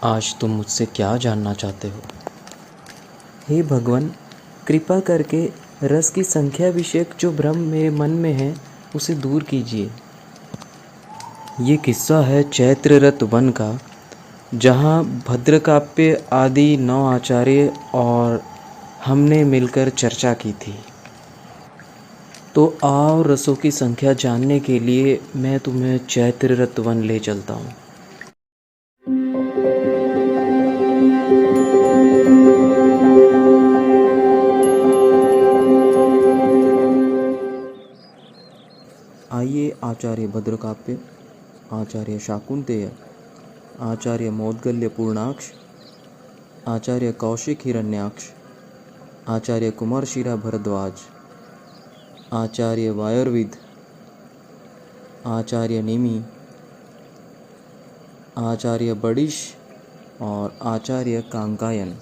आज तुम मुझसे क्या जानना चाहते हो? हे भगवान, कृपा करके रस की संख्या विषयक जो भ्रम मेरे मन में है उसे दूर कीजिए। ये किस्सा है चैत्ररथ वन का, जहाँ भद्रकाव्य आदि 9 आचार्य और हमने मिलकर चर्चा की थी। तो आओ, रसों की संख्या जानने के लिए मैं तुम्हें चैत्ररथ वन ले चलता हूँ। आइए, आचार्य भद्रकाव्य, आचार्य शाकुंतलेय, आचार्य मौद्गल्य पूर्णाक्ष, आचार्य कौशिक हिरण्याक्ष, आचार्य कुमारशिला भरद्वाज, आचार्य वायुर्विद, आचार्य निमि, आचार्य बड़िश और आचार्य कांकायन।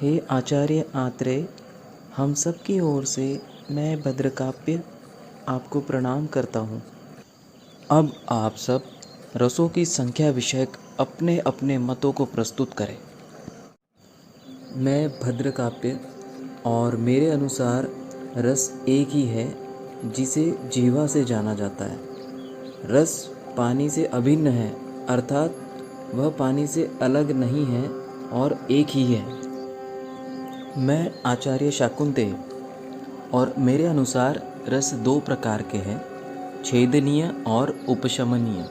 हे आचार्य आत्रेय, हम सब की ओर से मैं भद्रकाव्य आपको प्रणाम करता हूँ। अब आप सब रसों की संख्या विषयक अपने अपने मतों को प्रस्तुत करें। मैं भद्रकाव्य और मेरे अनुसार रस एक ही है जिसे जीवा से जाना जाता है। रस पानी से अभिन्न है, अर्थात वह पानी से अलग नहीं है और एक ही है। मैं आचार्य शाकुंतलेय और मेरे अनुसार रस दो प्रकार के हैं, छेदनीय और उपशमनीय।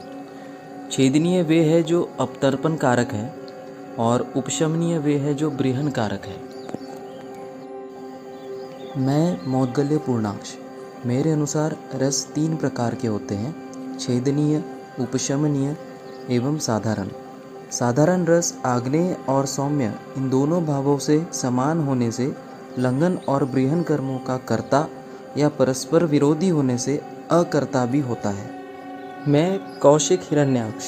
छेदनीय वे है जो अपतर्पण कारक है और उपशमनीय वे है जो ब्रीहन कारक है। मैं मौद्गल्य पूर्णांश, मेरे अनुसार रस तीन प्रकार के होते हैं, छेदनीय, उपशमनीय एवं साधारण। साधारण रस आग्नेय और सौम्य इन दोनों भावों से समान होने से लंघन और ब्रीहन कर्मों का कर्ता या परस्पर विरोधी होने से अकर्ता भी होता है। मैं कौशिक हिरण्याक्ष,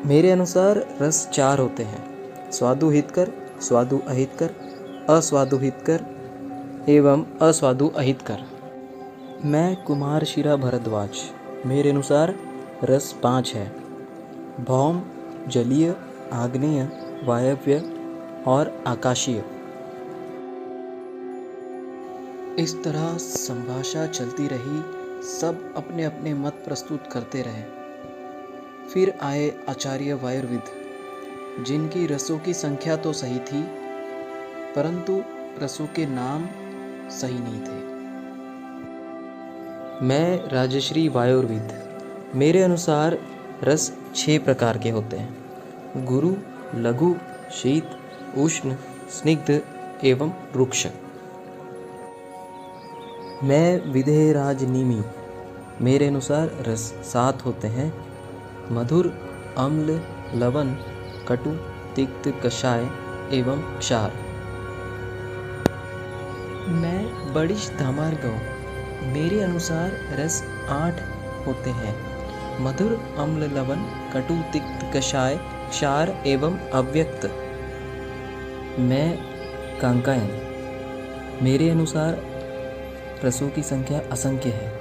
मेरे अनुसार रस चार होते हैं, स्वादु हितकर, स्वादु अहितकर, अस्वादु हितकर एवं अस्वादु अहितकर। मैं कुमारशिला भरद्वाज, मेरे अनुसार रस पाँच है, भौम, जलीय, आग्नेय, वायव्य और आकाशीय। इस तरह संभाषा चलती रही, सब अपने अपने मत प्रस्तुत करते रहे। फिर आए आचार्य वायुर्विद, जिनकी रसों की संख्या तो सही थी, परंतु रसों के नाम सही नहीं थे। मैं राजश्री वायुर्विद, मेरे अनुसार रस 6 प्रकार के होते हैं, गुरु, लघु, शीत, उष्ण, स्निग्ध एवं रुक्ष। मैं विदेहराज निमि, मेरे अनुसार रस 7 होते हैं, मधुर, अम्ल, लवण, कटु, तिक्त, कषाय एवं क्षार। मैं बड़िश धामार्गव, मेरे अनुसार रस 8 होते हैं, मधुर, अम्ल, लवण, कटु, तिक्त, कषाय, क्षार एवं अव्यक्त। मैं कांकायन, मेरे अनुसार रसों की संख्या असंख्य है।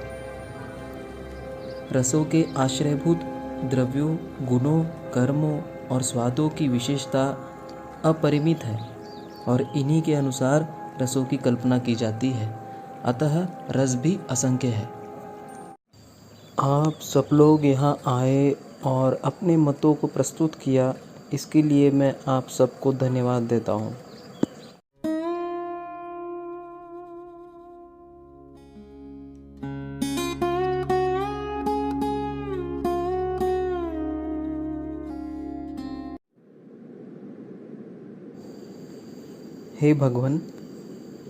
रसों के आश्रयभूत द्रव्यों, गुणों, कर्मों और स्वादों की विशेषता अपरिमित है और इन्हीं के अनुसार रसों की कल्पना की जाती है, अतः रस भी असंख्य है। आप सब लोग यहाँ आए और अपने मतों को प्रस्तुत किया, इसके लिए मैं आप सबको धन्यवाद देता हूँ। हे भगवान,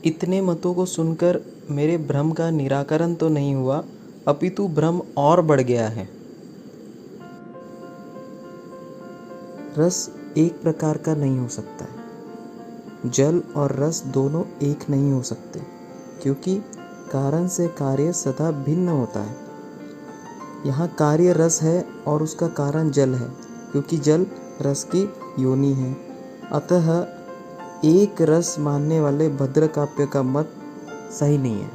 इतने मतों को सुनकर मेरे भ्रम का निराकरण तो नहीं हुआ, अपितु भ्रम और बढ़ गया है। रस एक प्रकार का नहीं हो सकता है। जल और रस दोनों एक नहीं हो सकते, क्योंकि कारण से कार्य सदा भिन्न होता है। यहाँ कार्य रस है और उसका कारण जल है, क्योंकि जल रस की योनि है। अतः एक रस मानने वाले भद्रकाव्य का मत सही नहीं है।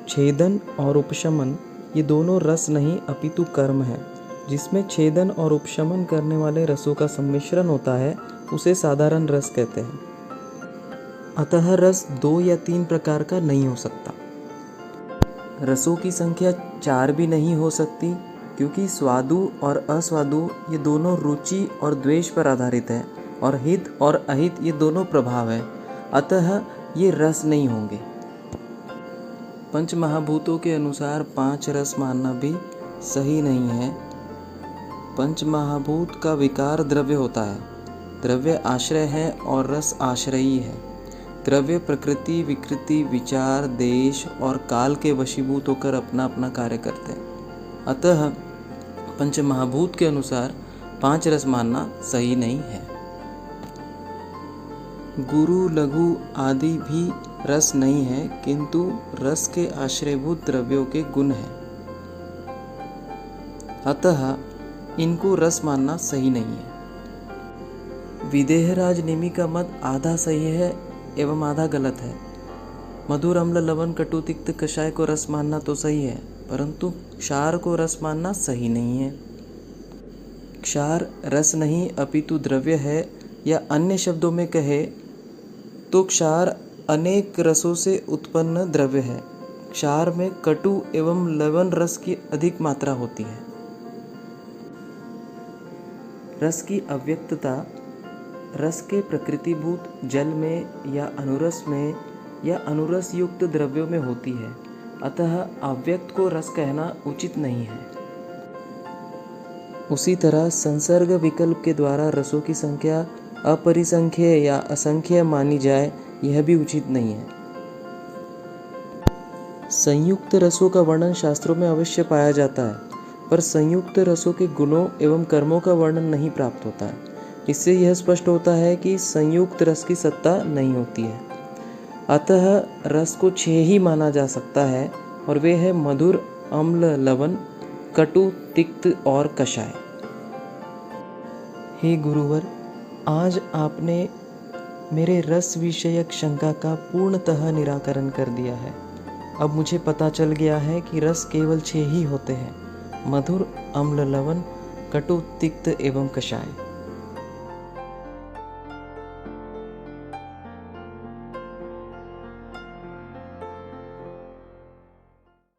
छेदन और उपशमन ये दोनों रस नहीं अपितु कर्म है, जिसमें छेदन और उपशमन करने वाले रसों का सम्मिश्रण होता है उसे साधारण रस कहते हैं। अतः रस 2 या 3 प्रकार का नहीं हो सकता। रसों की संख्या 4 भी नहीं हो सकती, क्योंकि स्वादु और अस्वादु ये दोनों रुचि और द्वेष पर आधारित है, और हित और अहित ये दोनों प्रभाव है। अतः ये रस नहीं होंगे। पंच महाभूतों के अनुसार 5 रस मानना भी सही नहीं है। पंच महाभूत का विकार द्रव्य होता है। द्रव्य आश्रय है और रस आश्रयी है। द्रव्य प्रकृति, विकृति, विचार, देश और काल के वशीभूत होकर अपना अपना कार्य करते हैं। अतः पंच महाभूत के अनुसार 5 रस मानना सही नहीं है। गुरु, लघु आदि भी रस नहीं है, किंतु रस के आश्रयभूत द्रव्यों के गुण हैं। अतः इनको रस मानना सही नहीं है। विदेहराज नेमी का मत आधा सही है एवं आधा गलत है। मधुर, अम्ल, लवण, कटु, तिक्त, कषाय को रस मानना तो सही है, परंतु क्षार को रस मानना सही नहीं है। क्षार रस नहीं अपितु द्रव्य है, या अन्य शब्दों में कहे तो क्षार अनेक रसों से उत्पन्न द्रव्य है। क्षार में कटु एवं लवण रस की अधिक मात्रा होती है। रस की अव्यक्तता रस के प्रकृतिभूत जल में या अनुरस में या अनुरस युक्त द्रव्यों में होती है। अतः अव्यक्त को रस कहना उचित नहीं है। उसी तरह संसर्ग विकल्प के द्वारा रसों की संख्या अपरिसंख्य या असंख्य मानी जाए, यह भी उचित नहीं है। संयुक्त रसों का वर्णन शास्त्रों में अवश्य पाया जाता है, पर संयुक्त रसों के गुणों एवं कर्मों का वर्णन नहीं प्राप्त होता है। इससे यह स्पष्ट होता है कि संयुक्त रस की सत्ता नहीं होती है। अतः रस को 6 ही माना जा सकता है, और वे है मधुर, अम्ल, लवण, कटु, तिक्त और कषाय। हे गुरुवर, आज आपने मेरे रस विषयक शंका का पूर्णतः निराकरण कर दिया है। अब मुझे पता चल गया है कि रस केवल 6 ही होते हैं: मधुर, अम्ल, लवण, कटु, तिक्त एवं कषाय।